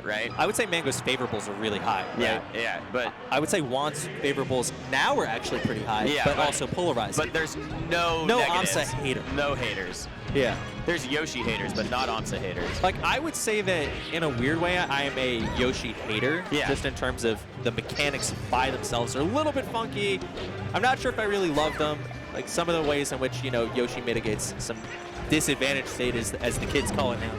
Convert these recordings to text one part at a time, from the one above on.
it, right? I would say Mango's favorables are really high. Right? Yeah, but I would say Juan's favorables now are actually pretty high, but also polarizing. But there's no negatives. Amsa hater. No haters. Yeah. There's Yoshi haters, but not Amsa haters. Like, I would say that in a weird way, I am a Yoshi hater. Yeah. Just in terms of the mechanics by themselves are a little bit funky. I'm not sure if I really love them. Like, some of the ways in which, you know, Yoshi mitigates some disadvantage state, as the kids call it now.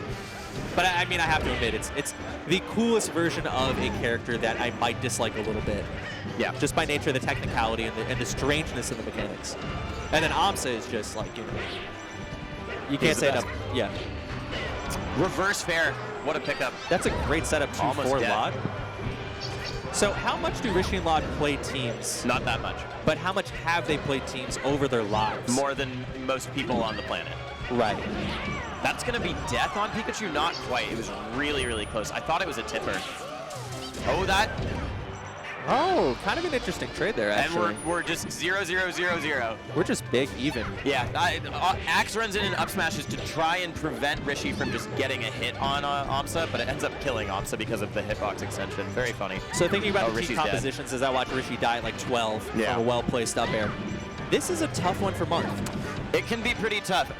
But I mean, I have to admit, it's the coolest version of a character that I might dislike a little bit. Yeah. Just by nature of the technicality and the strangeness of the mechanics. And then Amsa is just like, you know, you can't say enough. Yeah. Reverse fair. What a pickup. That's a great setup too for Llod. So how much do Rishi and Llod play teams? Not that much. But how much have they played teams over their lives? More than most people on the planet. Right. That's going to be death on Pikachu? Not quite. It was really, really close. I thought it was a tipper. Oh, that. Oh, kind of an interesting trade there, actually. And we're just 0-0-0-0. We're just big even. Yeah, Axe runs in and up smashes to try and prevent Rishi from just getting a hit on Amsa, but it ends up killing Amsa because of the hitbox extension. Very funny. So thinking about the Rishi's team compositions as I watch Rishi die at like 12 Yeah. on a well-placed up air. This is a tough one for Marth. It can be pretty tough.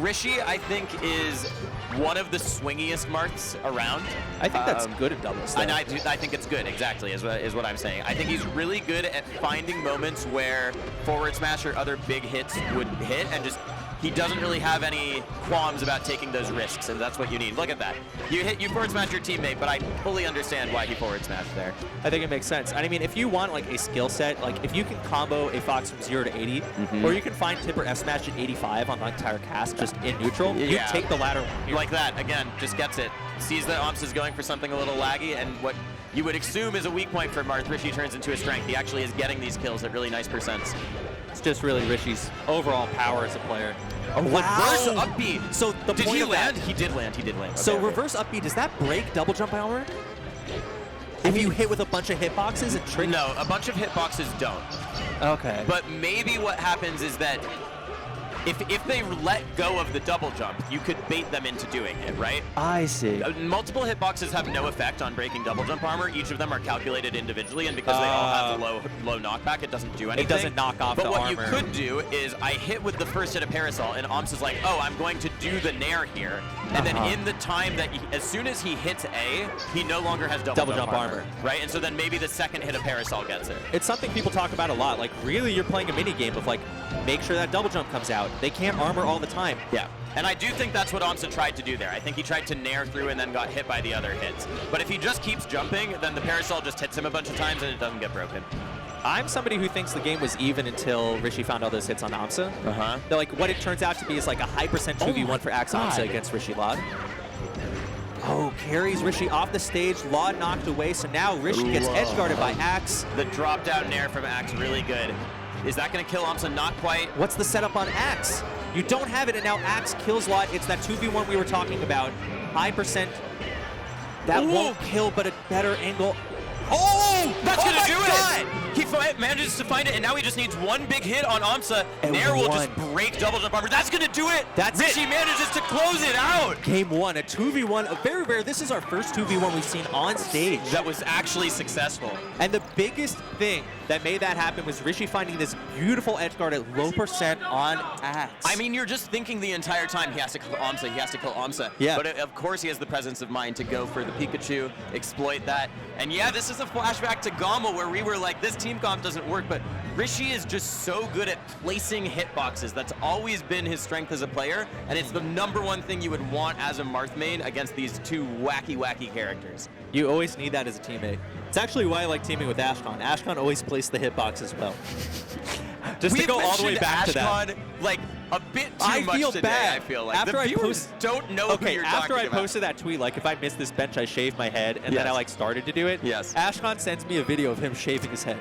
Rishi, I think, is one of the swingiest Marths around. I think that's good at doubles. And I think it's good, exactly, is what I'm saying. I think he's really good at finding moments where forward smash or other big hits would hit, and just he doesn't really have any qualms about taking those risks, and that's what you need. Look at that. You forward smash your teammate, but I fully understand why he forward smashed there. I think it makes sense. And I mean, if you want like a skill set, like if you can combo a Fox from 0 to 80, or you can find Tipper F smash at 85 on the entire cast just in neutral, you take the latter one here. Like that, again, just gets it. Sees that Amsa is going for something a little laggy, and what you would assume is a weak point for Marth, Rishi turns into a strength. He actually is getting these kills at really nice percents. It's just really Rishi's overall power as a player. Oh, reverse up B. So the did point he of land? That, he did land. He did land. So reverse up B, does that break double jump armor? If you hit with a bunch of hitboxes and trick? No, a bunch of hitboxes don't. Okay. But maybe what happens is that if they let go of the double jump, you could bait them into doing it, right? I see. Multiple hitboxes have no effect on breaking double jump armor. Each of them are calculated individually, and because they all have a low knockback, it doesn't do anything. It doesn't knock off the armor. But what you could do is I hit with the first hit of Parasol, and Amsa's like, oh, I'm going to do the Nair here. And then in the time that, as soon as he hits A, he no longer has double jump armor. Right? And so then maybe the second hit of Parasol gets it. It's something people talk about a lot. Like, really, you're playing a mini game of, like, make sure that double jump comes out. They can't armor all the time. Yeah. And I do think that's what Amsa tried to do there. I think he tried to nair through and then got hit by the other hits. But if he just keeps jumping, then the Parasol just hits him a bunch of times and it doesn't get broken. I'm somebody who thinks the game was even until Rishi found all those hits on Amsa. Like, what it turns out to be is like a high percent 2v1 for Axe Amsa against Rishi Llod. Oh, carries Rishi off the stage. Llod knocked away, so now Rishi gets edge guarded by Axe. The drop down nair from Axe, really good. Is that going to kill Amsa? Not quite. What's the setup on Axe? You don't have it, and now Axe kills Llod. It's that 2v1 we were talking about. High percent. That won't kill, but a better angle. Oh, that's going to do it! He manages to find it, and now he just needs one big hit on Amsa. Nair will just break double jump armor. That's going to do it! Rishi manages to close it out! Game 1, a 2v1, a very rare. This is our first 2v1 we've seen on stage. That was actually successful. And the biggest thing that made that happen was Rishi finding this beautiful edge guard at low percent on Axe. I mean, you're just thinking the entire time he has to kill Amsa, he has to kill Amsa. Yeah. But of course he has the presence of mind to go for the Pikachu, exploit that. And yeah, this is a flashback to Gama where we were like, this team comp doesn't work, but Rishi is just so good at placing hitboxes. That's always been his strength as a player, and it's the #1 thing you would want as a Marth main against these two wacky characters. You always need that as a teammate. It's actually why I like teaming with Ashkan. Ashkan always plays the hitbox as well. Just to go all the way back to that. Like a bit too much today, bad. I feel like. After the viewers don't know who you're talking about. After I posted that tweet, like if I missed this bench, I shaved my head, and then I like started to do it. Yes. Ashkan sends me a video of him shaving his head.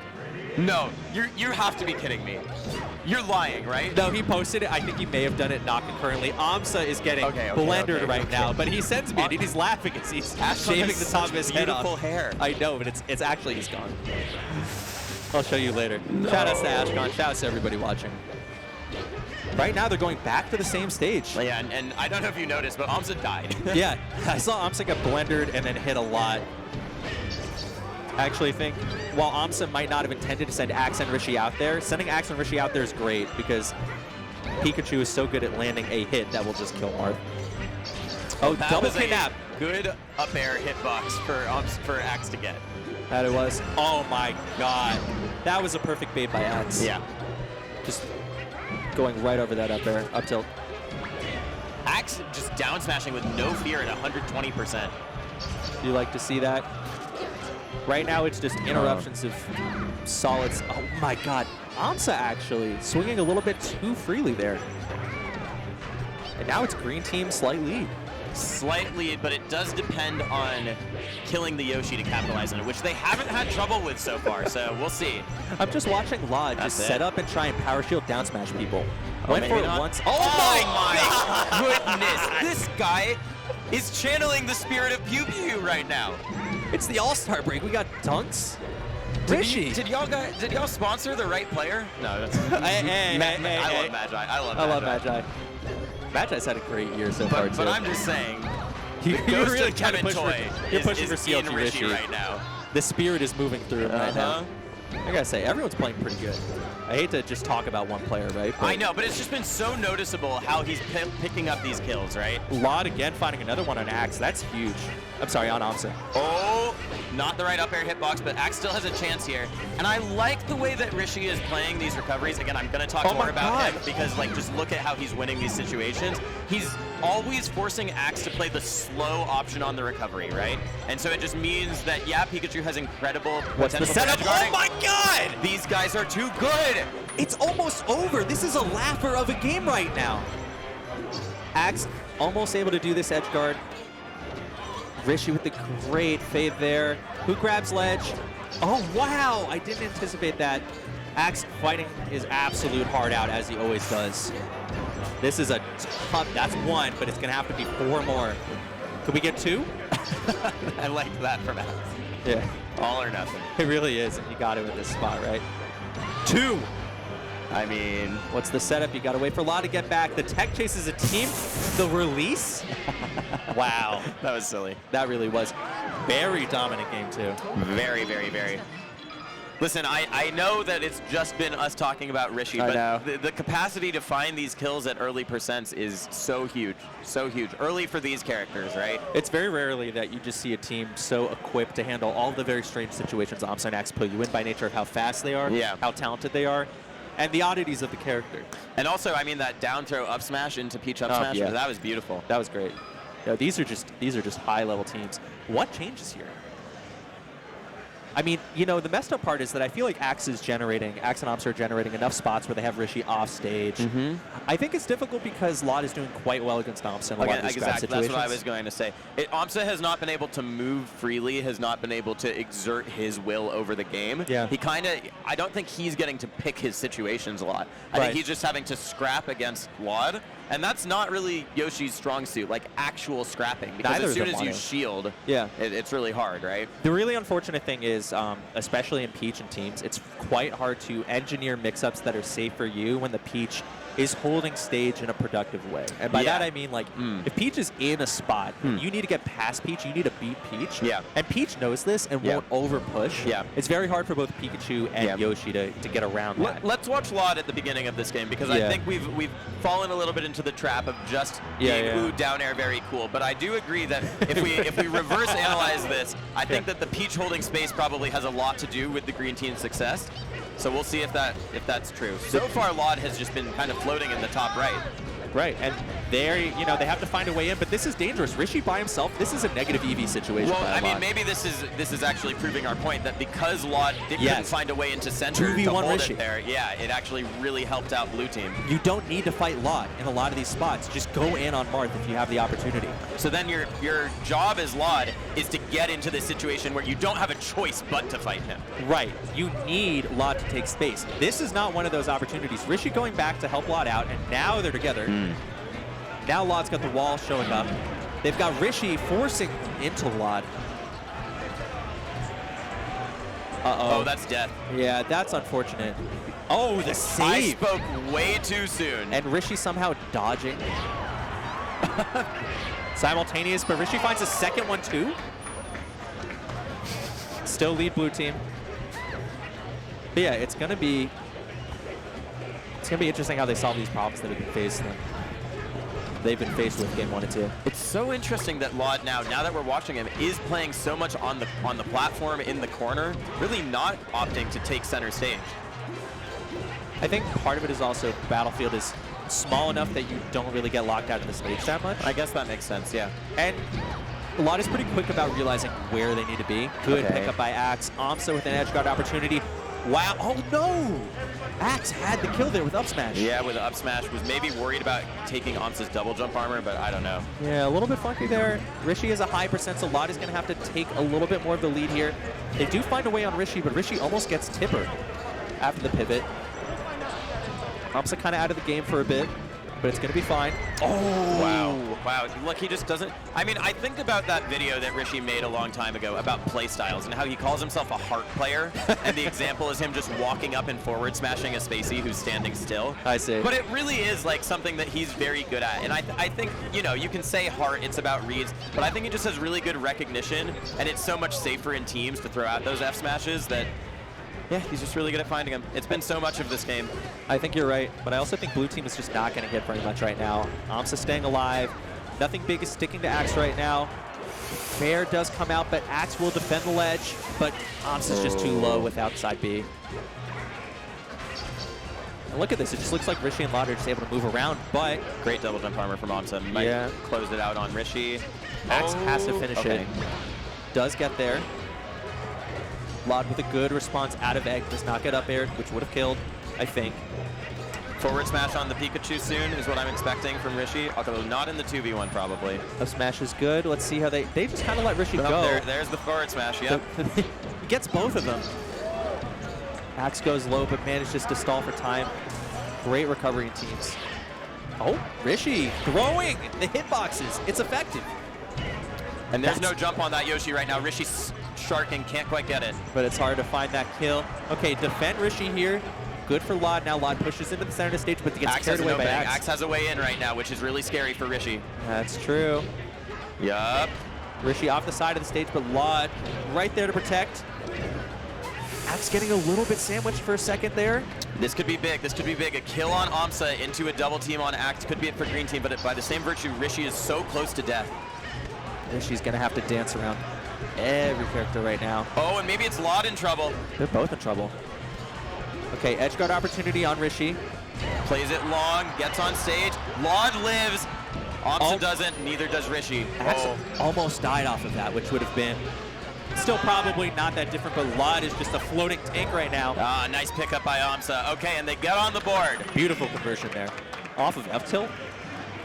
No, you have to be kidding me. You're lying, right? No, he posted it. I think he may have done it not concurrently. Amsa is getting blendered right now, but he sends me it, and he's laughing as he's shaving the top of his head off. Beautiful hair. I know, but it's actually he's gone. I'll show you later. No. Shout outs to Ashkan. Shout outs to everybody watching. Right now, they're going back to the same stage. Yeah, and I don't know if you noticed, but Amsa died. Yeah, I saw Amsa get blendered and then hit a lot. I actually think while Amsa might not have intended to send Axe and Rishi out there, sending Axe and Rishi out there is great because Pikachu is so good at landing a hit that will just kill Marth. Oh, that double was kidnap. Good up air hitbox for Axe to get. That it was. Oh my god. That was a perfect bait by Axe. Yeah. Just going right over that up air, up tilt. Axe just down smashing with no fear at 120%. You like to see that? Right now, it's just interruptions of solids. Oh my god. Amsa actually swinging a little bit too freely there. And now it's green team slight lead. Slight lead, but it does depend on killing the Yoshi to capitalize on it, which they haven't had trouble with so far, so we'll see. I'm just watching Llod just set up and try and power shield down smash people. Went for it once. Oh my goodness! This guy is channeling the spirit of Pew Pew right now. It's the All-Star break. We got dunks. Rishi. Did y'all sponsor the right player? No, that's hey, I love Magi. I love Magi. Magi's had a great year so far too. But I'm just saying, you're really trying to push Toy you're pushing for in CLG Rishi Rishi right now. The spirit is moving through him right now. I gotta say, everyone's playing pretty good. I hate to just talk about one player, right? I know, but it's just been so noticeable how he's picking up these kills, right? Llod again finding another one on Axe. That's huge. I'm sorry, on Amsa. Oh, not the right up air hitbox, but Axe still has a chance here. And I like the way that Rishi is playing these recoveries. Again, I'm going to talk more about him because, like, just look at how he's winning these situations. He's always forcing Axe to play the slow option on the recovery, right? And so it just means that, yeah, Pikachu has incredible What's the setup? Oh my god! These guys are too good! It's almost over. This is a laugher of a game right now. Axe almost able to do this edge guard. Rishi with the great fade there. Who grabs ledge? Oh, wow. I didn't anticipate that. Axe fighting his absolute heart out, as he always does. This is a tough, that's one, but it's going to have to be 4 more. Could we get 2? I like that from Axe. Yeah. All or nothing. It really is, and you got it with this spot, right? 2! I mean, what's the setup? You got to wait for Llod to get back. The tech chase is a team. The release? Wow. That was silly. That really was. Very dominant game, too. Very, very, very. Listen, I know that it's just been us talking about Rishi, but the capacity to find these kills at early percents is so huge. So huge. Early for these characters, right? It's very rarely that you just see a team so equipped to handle all the very strange situations Amsa and Axe put you in by nature of how fast they are, how talented they are, and the oddities of the character. And also, I mean, that down throw up smash into Peach up smash, that was beautiful. That was great. You know, these are just high-level teams. What changes here? I mean, you know, the messed up part is that I feel like Axe and Amsa are generating enough spots where they have Rishi off stage. I think it's difficult because Llod is doing quite well against Amsa in a lot of these grab situations. That's what I was going to say. Amsa has not been able to move freely, has not been able to exert his will over the game. Yeah. He kind of, I don't think he's getting to pick his situations a lot. I think he's just having to scrap against Llod. And that's not really Yoshi's strong suit, like actual scrapping. Because as soon as you shield, it's really hard, right? The really unfortunate thing is, especially in Peach and teams, it's quite hard to engineer mix-ups that are safe for you when the Peach is holding stage in a productive way. And by that I mean, like, if Peach is in a spot, you need to get past Peach, you need to beat Peach. And Peach knows this and won't over-push. It's very hard for both Pikachu and Yoshi to get around that. Let's watch Llod at the beginning of this game, because I think we've fallen a little bit into the trap of just being ooh, down air, very cool. But I do agree that if we reverse analyze this, I think that the Peach holding space probably has a lot to do with the green team's success. So we'll see if that's true. So far, Llod has just been kind of floating in the top right. Right, and they have to find a way in, but this is dangerous. Rishi by himself, this is a negative EV situation. Well, I mean, maybe this is actually proving our point that because Llod couldn't find a way into center to hold Rishi. It there, it actually really helped out blue team. You don't need to fight Llod in a lot of these spots. Just go in on Marth if you have the opportunity. So then your job as Llod is to get into this situation where you don't have a choice but to fight him. Right, you need Llod to take space. This is not one of those opportunities. Rishi going back to help Llod out, and now they're together. Now Llod's got the wall showing up. They've got Rishi forcing into Llod. Uh-oh. Oh, that's death. Yeah, that's unfortunate. Oh, the I save. spoke way too soon. And Rishi somehow dodging. Simultaneous, but Rishi finds a second one too. Still lead blue team. But yeah, it's gonna be interesting how they solve these problems that they've been faced with game 1 and 2. It's so interesting that Llod now that we're watching him, is playing so much on the platform in the corner, really not opting to take center stage. I think part of it is also Battlefield is small enough that you don't really get locked out of the stage that much. I guess that makes sense, yeah. And Llod is pretty quick about realizing where they need to be. Good Okay. pickup by Axe. Amsa with an edge guard opportunity. Wow, oh no! Axe had the kill there with up smash. Yeah, with the up smash, was maybe worried about taking Amsa's double jump armor, but I don't know. Yeah, a little bit funky there. Rishi has a high percent, so Llod is going to have to take a little bit more of the lead here. They do find a way on Rishi, but Rishi almost gets Tipper after the pivot. Amsa kind of out of the game for a bit, but it's going to be fine. Oh! Wow, look, he just doesn't... I mean, I think about that video that Rishi made a long time ago about play styles and how he calls himself a heart player, and the example is him just walking up and forward smashing a Spacey who's standing still. I see. But it really is like something that he's very good at, and I think, you know, you can say heart, it's about reads, but I think he just has really good recognition, and it's so much safer in teams to throw out those F smashes that... Yeah, he's just really good at finding them. It's been so much of this game. I think you're right, but I also think blue team is just not going to hit very much right now. Amsa staying alive. Nothing big is sticking to Axe right now. Fair does come out, but Axe will defend the ledge, but Amsa's just too low with outside B. And look at this, it just looks like Rishi and Llod are just able to move around, but... Great double jump armor from Amsa. Might close it out on Rishi. Axe has to finish it. Does get there. Llod with a good response out of egg, does not get up aired, which would have killed, I think. Forward smash on the Pikachu soon is what I'm expecting from Rishi, although not in the 2v1 probably. Up smash is good. Let's see how they just kind of let Rishi go. There's the forward smash, yep. He gets both of them. Axe goes low, but manages to stall for time. Great recovery in teams. Oh, Rishi throwing the hitboxes. It's effective. And there's no jump on that Yoshi right now. Rishi's sharking, can't quite get it. But it's hard to find that kill. Okay, defend Rishi here. Good for Llod. Now Llod pushes into the center of the stage, but gets carried away by Axe. Axe has a way in right now, which is really scary for Rishi. That's true. Yup. Rishi off the side of the stage, but Llod right there to protect. Axe getting a little bit sandwiched for a second there. This could be big. This could be big. A kill on Amsa into a double team on Axe could be it for green team, but by the same virtue, Rishi is so close to death. Rishi's going to have to dance around every character right now. Oh, and maybe it's Llod in trouble. They're both in trouble. Okay, edge guard opportunity on Rishi. Plays it long, gets on stage. Llod lives. Amsa doesn't, neither does Rishi. Axe almost died off of that, which would have been still probably not that different, but Llod is just a floating tank right now. Ah, nice pickup by Amsa. Okay, and they get on the board. Beautiful conversion there. Off of F-tilt.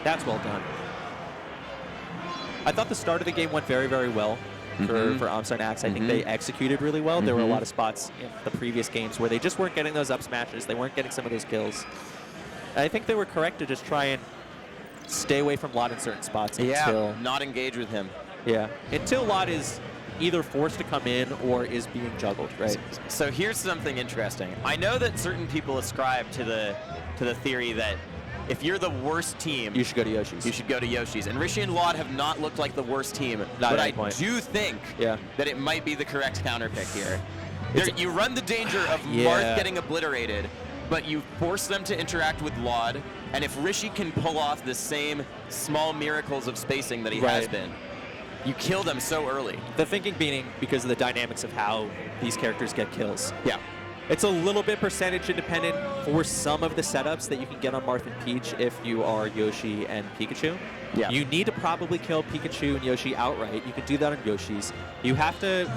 That's well done. I thought the start of the game went very, very well for Amsa and Axe. I think they executed really well. There were a lot of spots in the previous games where they just weren't getting those up smashes. They weren't getting some of those kills. And I think they were correct to just try and stay away from Llod in certain spots until... not engage with him. Yeah, until Llod is either forced to come in or is being juggled, right? So here's something interesting. I know that certain people ascribe to the theory that if you're the worst team, you should go to Yoshi's. You should go to Yoshi's. And Rishi and Llod have not looked like the worst team. But I do think that it might be the correct counter pick here. You run the danger of Marth getting obliterated, but you force them to interact with Llod. And if Rishi can pull off the same small miracles of spacing that he has been, you kill them so early. The thinking being because of the dynamics of how these characters get kills. Yeah. It's a little bit percentage independent for some of the setups that you can get on Marth and Peach if you are Yoshi and Pikachu. Yeah. You need to probably kill Pikachu and Yoshi outright. You can do that on Yoshi's. You have to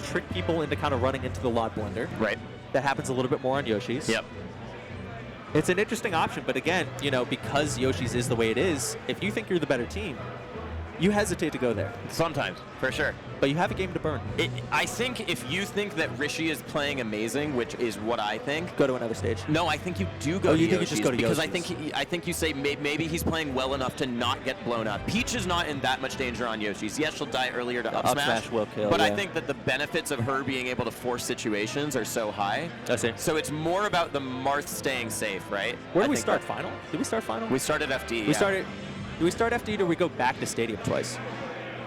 trick people into kind of running into the Llod blender. Right. That happens a little bit more on Yoshi's. Yep. It's an interesting option, but again, you know, because Yoshi's is the way it is, if you think you're the better team, You hesitate to go there, Sometimes, for sure. but you have a game to burn. I think if you think that Rishi is playing amazing, which is what I think. Go to another stage. No, I think you do go Oh, to you think you Yoshi's just go to because Yoshi's. I think you say maybe he's playing well enough to not get blown up. Peach is not in that much danger on Yoshi's. Yes, she'll die earlier to up Up smash, smash will kill, but I yeah. think that the benefits of her being able to force situations are so high. I see. So it's more about the Marth staying safe, right? Where I do we think start? that- Final? Did we start final? We started FD. We yeah. started. Do we start FD or do we go back to Stadium twice?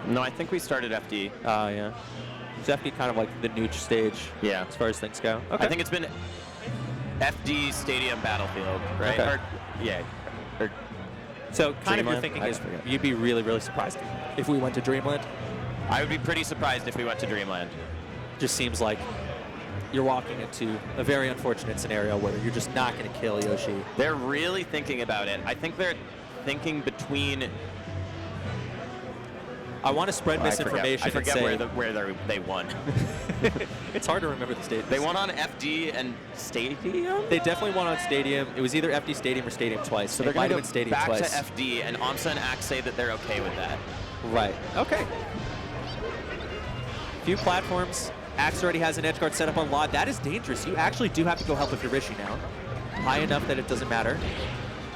No, I think we started FD. Yeah. It's FD kind of like the nooch stage. Yeah. As far as things go. Okay. I think it's been FD Stadium Battlefield, right? Okay. Or, yeah. Or, So kind of your Dreamland? thinking I is forget. you'd be really, really surprised if we went to Dreamland. I would be pretty surprised if we went to Dreamland. Just seems like you're walking into a very unfortunate scenario where you're just not going to kill Yoshi. They're really thinking about it. I think they're thinking between. I want to spread misinformation I forget and say where they won. it's hard to remember the stages. They won on FD and Stadium. They definitely won on Stadium. It was either FD Stadium or Stadium twice. So It they're might going have to been go Stadium back twice. to FD, and Amsa and Axe say that they're okay with that. Right. Okay. Few platforms. Axe already has an edge guard set up on Llod. That is dangerous. You actually do have to go help with your Rishi now. High enough that it doesn't matter.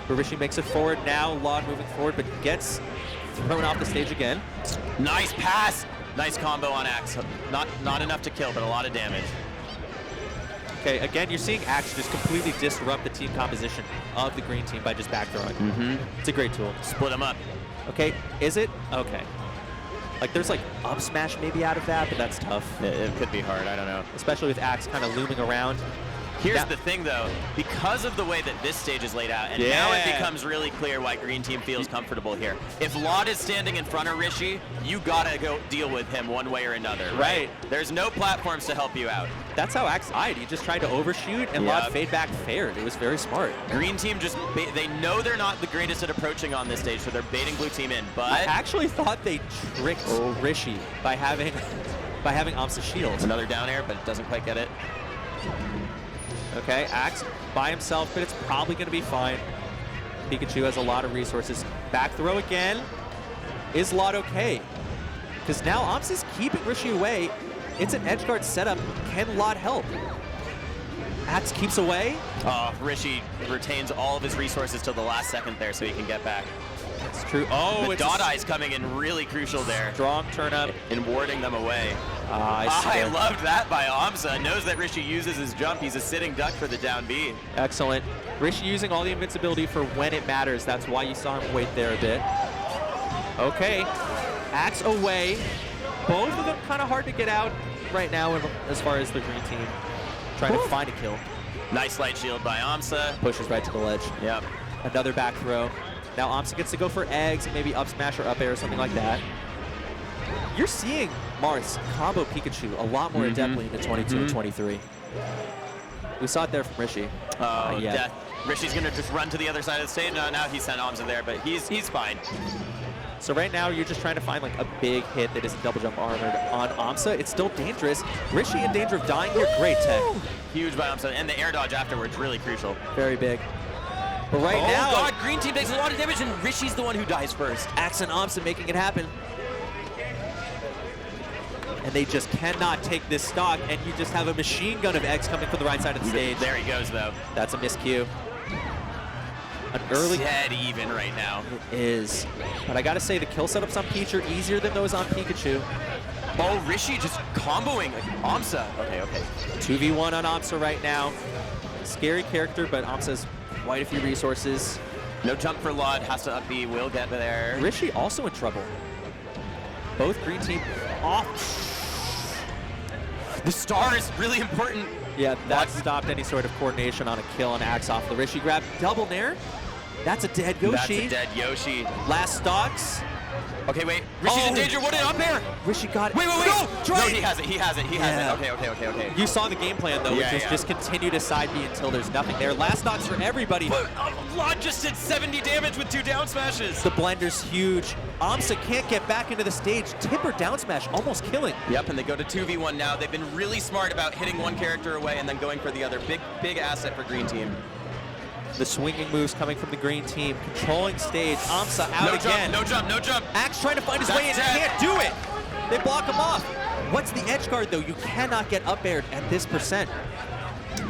But Rishi makes it forward now. Llod moving forward, but gets thrown off the stage again. Nice pass. Nice combo on Axe. Not enough to kill, but a lot of damage. Okay, again, you're seeing Axe just completely disrupt the team composition of the green team by just back throwing. Mm-hmm. It's a great tool. Split them up. Okay, is it? Okay. Like, there's like up smash maybe out of that, but that's tough. It could be hard. I don't know. Especially with Axe kind of looming around. Here's Yeah. the thing, though. Because of the way that this stage is laid out, and now it Yeah. becomes really clear why Green Team feels comfortable here. If Llod is standing in front of Rishi, you gotta go deal with him one way or another, right? There's no platforms to help you out. That's how Axe died. He just tried to overshoot, and Yeah. Llod fade back fared. It was very smart. Green Team just, they know they're not the greatest at approaching on this stage, so they're baiting Blue Team in, but... I actually thought they tricked Rishi by having Amsa shield. Another down air, but it doesn't quite get it. Okay, Axe by himself, but it's probably going to be fine. Pikachu has a lot of resources. Back throw again. Is Llod okay? Because now Amsa's keeping Rishi away. It's an edge guard setup. Can Llod help? Axe keeps away. Rishi retains all of his resources till the last second there so he can get back. That's true. Oh, The it's dot a eye's coming in really crucial there strong turn up. in warding them away. I I see. loved that by Amsa. Knows that Rishi uses his jump. He's a sitting duck for the down B. Excellent. Rishi using all the invincibility for when it matters. That's why you saw him wait there a bit. Okay. Axe away. Both of them kind of hard to get out right now as far as the green team trying to find a kill. Nice light shield by Amsa. Pushes right to the ledge. Yep. Another back throw. Now Amsa gets to go for eggs and maybe up smash or up air or something like that. You're seeing Marth combo Pikachu a lot more adeptly into 22 and 23. We saw it there from Rishi. Oh, yeah. death. Rishi's gonna just run to the other side of the stage. No, now he sent Amsa there, but he's fine. So right now you're just trying to find like a big hit that isn't double jump armored on Amsa. It's still dangerous. Rishi in danger of dying here. Great tech. Huge by Amsa, and the air dodge afterwards really crucial. Very big. But right Oh now, God, Green Team takes a lot of damage, and Rishi's the one who dies first. Axe and Amsa making it happen. And they just cannot take this stock, and you just have a machine gun of X coming from the right side of the stage. There he goes, though. That's a miscue. An early Dead even right now. It is. But I gotta say, the kill setups on Peach are easier than those on Pikachu. Oh, Rishi just comboing Amsa. Okay. 2v1 on Amsa right now. Scary character, but Amsa's quite a few resources. No jump for Llod, has to up B, will get there. Rishi also in trouble. Both green team off. The star is really important. Yeah, that stopped any sort of coordination on a kill on Axe off the Rishi grab. Double nair. That's a dead Yoshi. That's a dead Yoshi. Last stocks. Okay, wait. Rishi's in danger. What an up air. Rishi got it. Wait. No, No, he has it. Yeah. Okay. You saw the game plan, though, which Yeah, is yeah. just continue to side B until there's nothing there. Last stocks for everybody. But Llod just did 70 damage with 2 down smashes. The blender's huge. Amsa can't get back into the stage. Timber down smash, almost killing. Yep, and they go to 2v1 now. They've been really smart about hitting one character away and then going for the other. Big asset for Green Team. The swinging moves coming from the green team, controlling stage. Amsa out again. No jump, no jump. Axe trying to find his way in, can't do it. They block him off. What's the edge guard though? You cannot get up aired at this percent.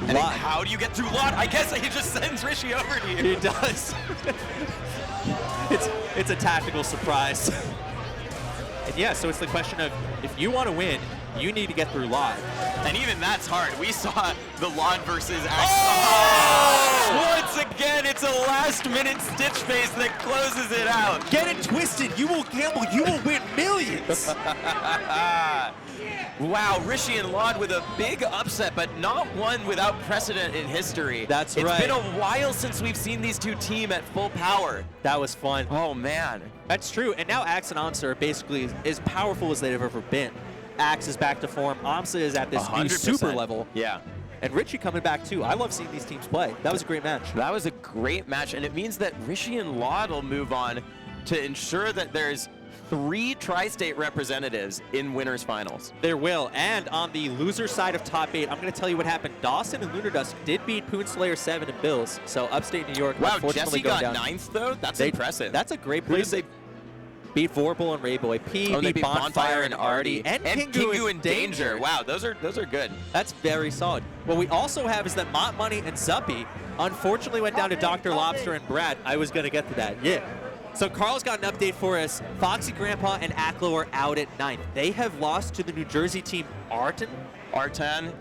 And how do you get through Llod? I guess he just sends Rishi over to you. He does. it's a tactical surprise. And yeah, so it's the question of if you want to win, you need to get through Llod. And even that's hard. We saw the Llod versus Axe. Oh! Once again, it's a last-minute stitch face that closes it out. Get it twisted. You will gamble. You will win millions. Wow, Rishi and Llod with a big upset, but not one without precedent in history. That's right. It's been right. a while since we've seen these two team at full power. That was fun. Oh, man. That's true. And now Axe and Amsa are basically as powerful as they've ever been. Axe is back to form. Amsa is at this new 100%. super level. Yeah. And Rishi coming back too. I love seeing these teams play. That was a great match. That was a great match, and it means that Rishi and Llod will move on to ensure that there's 3 tri-state representatives in winners finals. There will. And on the loser side of top 8, I'm going to tell you what happened. Dawson and Lunar Dusk did beat Poonslayer 7 and Bills. So upstate New York, Wow, unfortunately, Jesse got down. 9th though? That's impressive. That's a great Who place. did they beat Vorpal and Rayboy. P they beat Bonfire and Artie. And Kingu in Danger. Wow, those are good. That's very solid. What we also have is that Mont Money and Zuppy unfortunately went down to Dr. Lobster and Brad. I was going to get to that. Yeah. So Carl's got an update for us. Foxy Grandpa and Aklo are out at 9th. They have lost to the New Jersey team Artan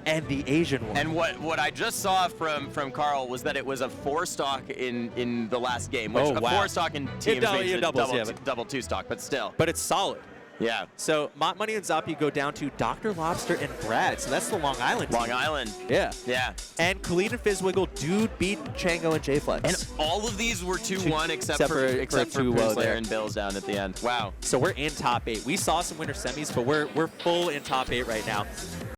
and the Asian one. And what I just saw from Carl was that it was a 4-stock in the last game, which a 4-stock in teams means double 2-stock, but still. But it's solid. Yeah. So Mont Money and Zappy go down to Dr. Lobster and Brad. So that's the Long Island team. Long Island. Yeah. Yeah. And Khalid and Fizzwiggle do beat Chango and J-Flex. And all of these were 2-1 except for Poonslayer and Bills down at the end. Wow. So we're in top 8. We saw some winter semis, but we're full in top 8 right now.